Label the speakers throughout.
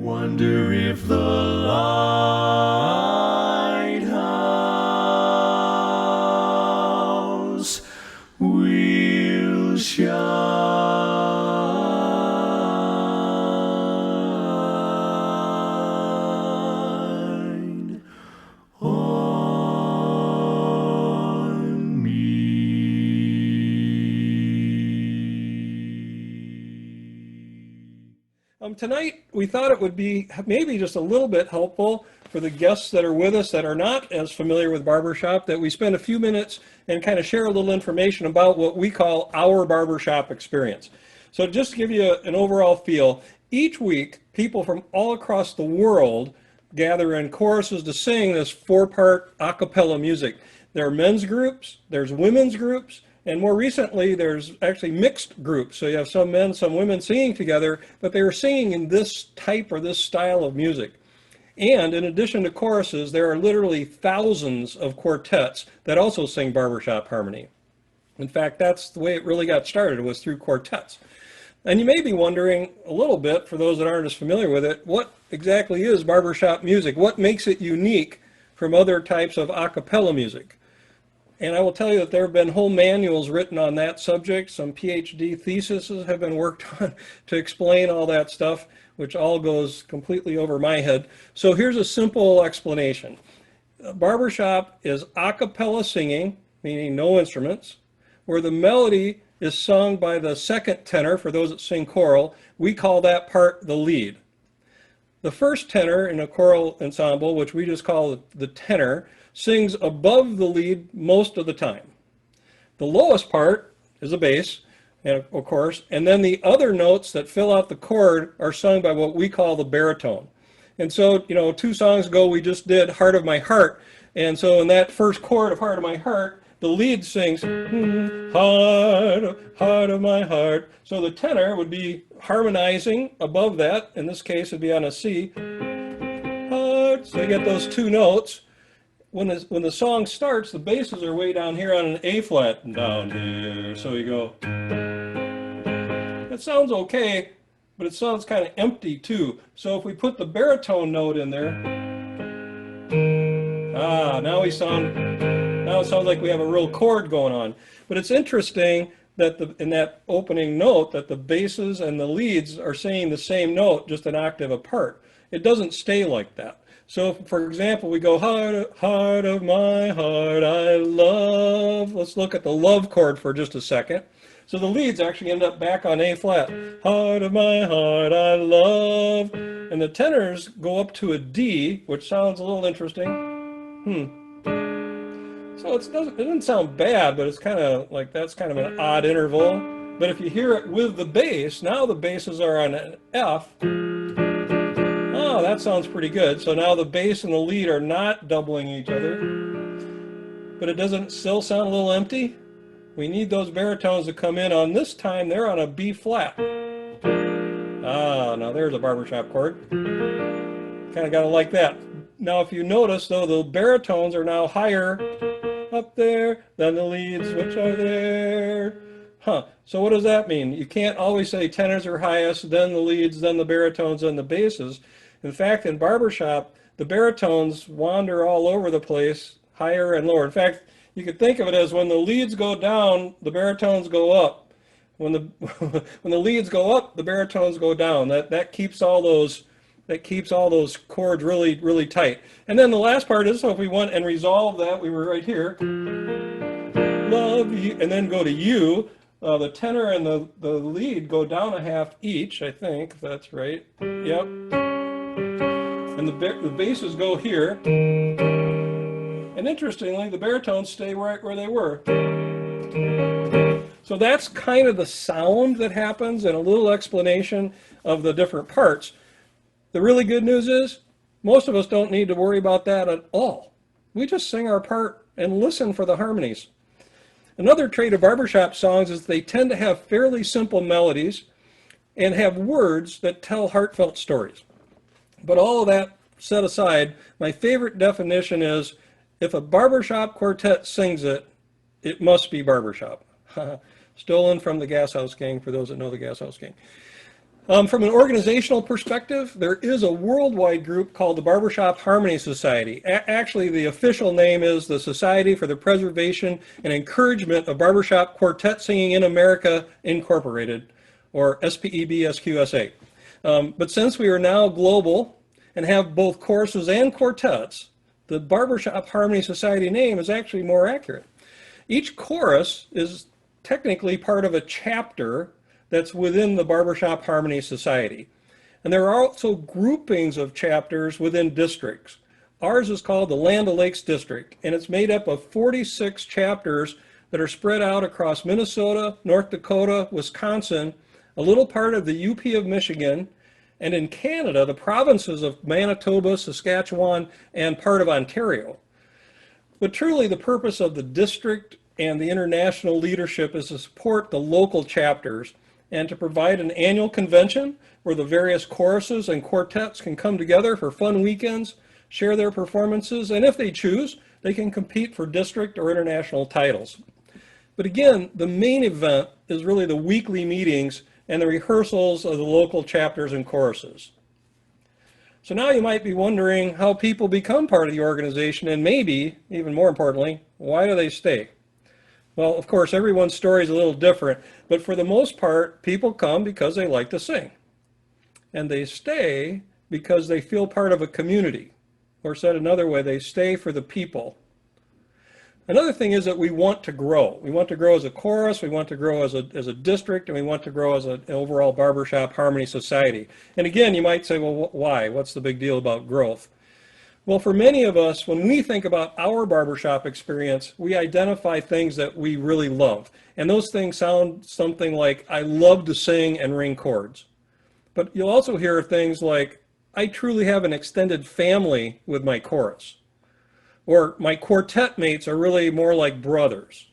Speaker 1: Wonder if the lighthouse will shine on me.
Speaker 2: Tonight, we thought it would be maybe just a little bit helpful for the guests that are with us that are not as familiar with barbershop, that we spend a few minutes and kind of share a little information about what we call our barbershop experience. So just to give you an overall feel, each week, people from all across the world gather in choruses to sing this four-part a cappella music. There are men's groups, there's women's groups, and more recently, there's actually mixed groups. So you have some men, some women singing together, but they were singing in this type or this style of music. And in addition to choruses, there are literally thousands of quartets that also sing barbershop harmony. In fact, that's the way it really got started, was through quartets. And you may be wondering a little bit, for those that aren't as familiar with it, what exactly is barbershop music? What makes it unique from other types of a cappella music? And I will tell you that there have been whole manuals written on that subject. Some PhD theses have been worked on to explain all that stuff, which all goes completely over my head. So here's a simple explanation. Barbershop is a cappella singing, meaning no instruments, where the melody is sung by the second tenor. For those that sing choral, we call that part the lead. The first tenor in a choral ensemble, which we just call the tenor, sings above the lead most of the time. The lowest part is a bass, and of course, and then the other notes that fill out the chord are sung by what we call the baritone. And so, you know, 2 songs ago we just did Heart of My Heart, and so in that first chord of Heart of My Heart, the lead sings heart of my heart. So the tenor would be harmonizing above that. In this case, it'd be on a C. Heart. So you get those 2 notes. When the song starts, the basses are way down here on an A flat, down here. So you go. It sounds okay, but it sounds kind of empty too. So if we put the baritone note in there, now it sounds like we have a real chord going on. But it's interesting that in that opening note that the basses and the leads are singing the same note, just an octave apart. It doesn't stay like that. So, for example, we go, heart of my heart, I love. Let's look at the love chord for just a second. So the leads actually end up back on A flat. Heart of my heart, I love. And the tenors go up to a D, which sounds a little interesting. So it doesn't sound bad, but it's kind of like that's kind of an odd interval. But if you hear it with the bass, now the basses are on an F. Oh, that sounds pretty good. So now the bass and the lead are not doubling each other. But it doesn't still sound a little empty? We need those baritones to come in on this time. They're on a B flat. Now there's a barbershop chord. Kind of got to like that. Now if you notice, though, the baritones are now higher up there than the leads, which are there. So what does that mean? You can't always say tenors are highest, then the leads, then the baritones, then the basses. In fact, in barbershop, the baritones wander all over the place, higher and lower. In fact, you could think of it as when the leads go down, the baritones go up. When the when the leads go up, the baritones go down. That keeps all those chords really, really tight. And then the last part is, so if we went and resolve that, we were right here. Love you, and then go to you. The tenor and the lead go down a half each, I think, if that's right. Yep. And the basses go here. And interestingly, the baritones stay right where they were. So that's kind of the sound that happens and a little explanation of the different parts. The really good news is most of us don't need to worry about that at all. We just sing our part and listen for the harmonies. Another trait of barbershop songs is they tend to have fairly simple melodies and have words that tell heartfelt stories. But all of that set aside, my favorite definition is if a barbershop quartet sings it, it must be barbershop. Stolen from the Gas House Gang, for those that know the Gas House Gang. From an organizational perspective, there is a worldwide group called the Barbershop Harmony Society. Actually, the official name is the Society for the Preservation and Encouragement of Barbershop Quartet Singing in America, Incorporated, or SPEBSQSA. But since we are now global and have both choruses and quartets, the Barbershop Harmony Society name is actually more accurate. Each chorus is technically part of a chapter that's within the Barbershop Harmony Society. And there are also groupings of chapters within districts. Ours is called the Land O'Lakes District, and it's made up of 46 chapters that are spread out across Minnesota, North Dakota, Wisconsin, a little part of the UP of Michigan, and in Canada, the provinces of Manitoba, Saskatchewan, and part of Ontario. But truly, the purpose of the district and the international leadership is to support the local chapters and to provide an annual convention where the various choruses and quartets can come together for fun weekends, share their performances, and if they choose, they can compete for district or international titles. But again, the main event is really the weekly meetings and the rehearsals of the local chapters and choruses. So now you might be wondering how people become part of the organization, and maybe, even more importantly, why do they stay? Well, of course, everyone's story is a little different, but for the most part, people come because they like to sing. And they stay because they feel part of a community. Or said another way, they stay for the people. Another thing is that we want to grow. We want to grow as a chorus, we want to grow as a district, and we want to grow as an overall Barbershop Harmony Society. And again, you might say, well, why? What's the big deal about growth? Well, for many of us, when we think about our barbershop experience, we identify things that we really love. And those things sound something like, I love to sing and ring chords. But you'll also hear things like, I truly have an extended family with my chorus. Or my quartet mates are really more like brothers.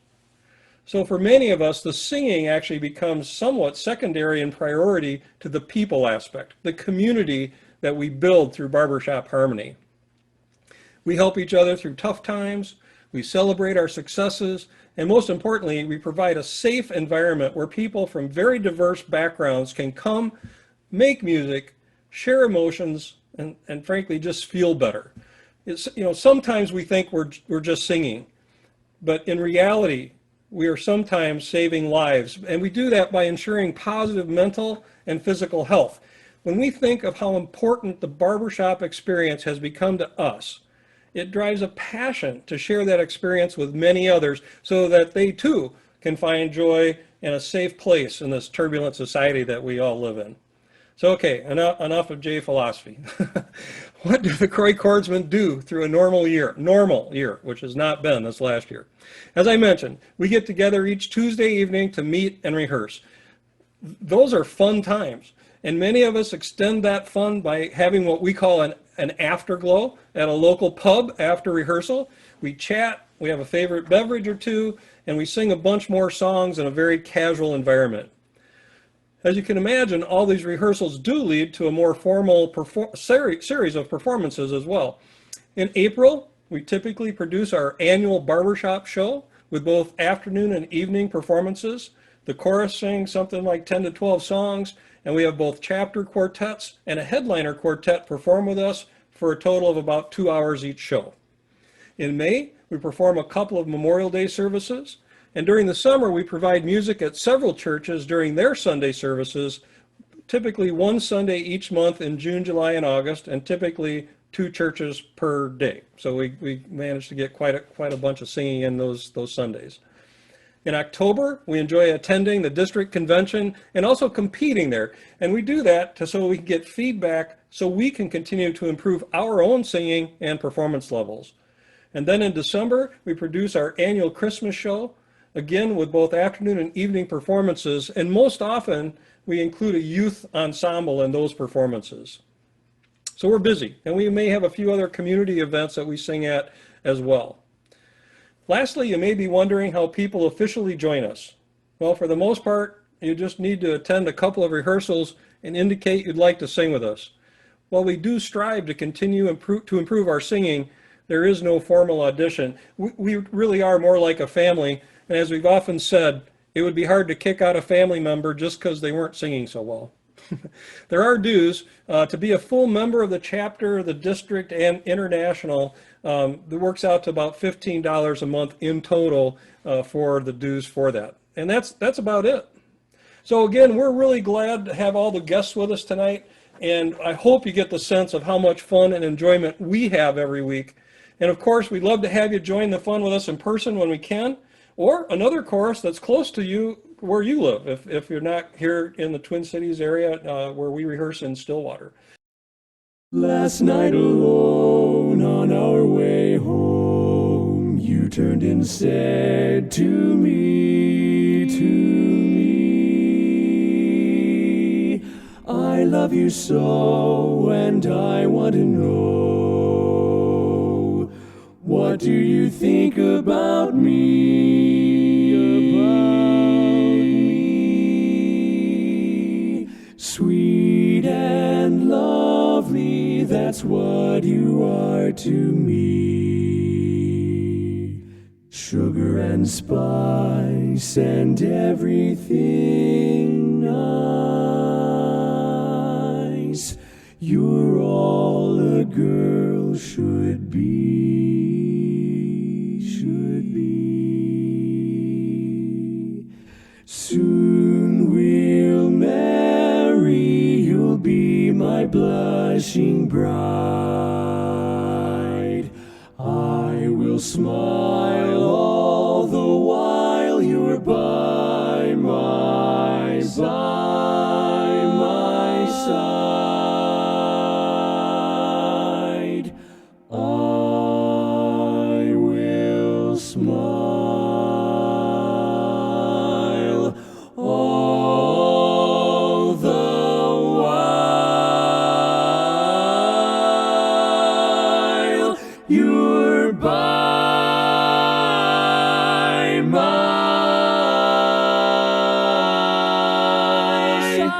Speaker 2: So for many of us, the singing actually becomes somewhat secondary in priority to the people aspect, the community that we build through Barbershop Harmony. We help each other through tough times, we celebrate our successes, and most importantly, we provide a safe environment where people from very diverse backgrounds can come, make music, share emotions, and frankly, just feel better. It's, sometimes we think we're just singing, but in reality, we are sometimes saving lives, and we do that by ensuring positive mental and physical health. When we think of how important the barbershop experience has become to us, it drives a passion to share that experience with many others so that they too can find joy and a safe place in this turbulent society that we all live in. So okay, enough of J philosophy. What do the Croix Chordsmen do through a normal year, which has not been this last year? As I mentioned, we get together each Tuesday evening to meet and rehearse. Those are fun times, and many of us extend that fun by having what we call an afterglow at a local pub after rehearsal. We chat, we have a favorite beverage or two, and we sing a bunch more songs in a very casual environment. As you can imagine, all these rehearsals do lead to a more formal series of performances as well. In April, we typically produce our annual barbershop show with both afternoon and evening performances. The chorus sings something like 10 to 12 songs, and we have both chapter quartets and a headliner quartet perform with us for a total of about 2 hours each show. In May, we perform a couple of Memorial Day services, and during the summer, we provide music at several churches during their Sunday services, typically one Sunday each month in June, July, and August, and typically 2 churches per day. So we managed to get quite a bunch of singing in those Sundays. In October, we enjoy attending the district convention and also competing there. And we do that so we can get feedback so we can continue to improve our own singing and performance levels. And then in December, we produce our annual Christmas show, again with both afternoon and evening performances, and most often we include a youth ensemble in those performances. So we're busy, and we may have a few other community events that we sing at as well. Lastly, you may be wondering how people officially join us. Well, for the most part, you just need to attend a couple of rehearsals and indicate you'd like to sing with us. While we do strive to continue to improve our singing, there is no formal audition. We really are more like a family, and as we've often said, it would be hard to kick out a family member just because they weren't singing so well. There are dues. To be a full member of the chapter, the district, and international, it works out to about $15 a month in total for the dues for that. And that's about it. So again, we're really glad to have all the guests with us tonight, and I hope you get the sense of how much fun and enjoyment we have every week. And of course, we'd love to have you join the fun with us in person when we can, or another course that's close to you where you live, if you're not here in the Twin Cities area where we rehearse in Stillwater.
Speaker 1: Last night alone on our way home, you turned and said to me, I love you so, and I want to know, what do you think about me? Sweet and lovely, that's what you are to me. Sugar and spice and everything nice. You're all a girl should be, should be. Soon we'll marry, you'll be my blushing bride. I will smile all the while you're by my side. I will smile all the while you're by my side.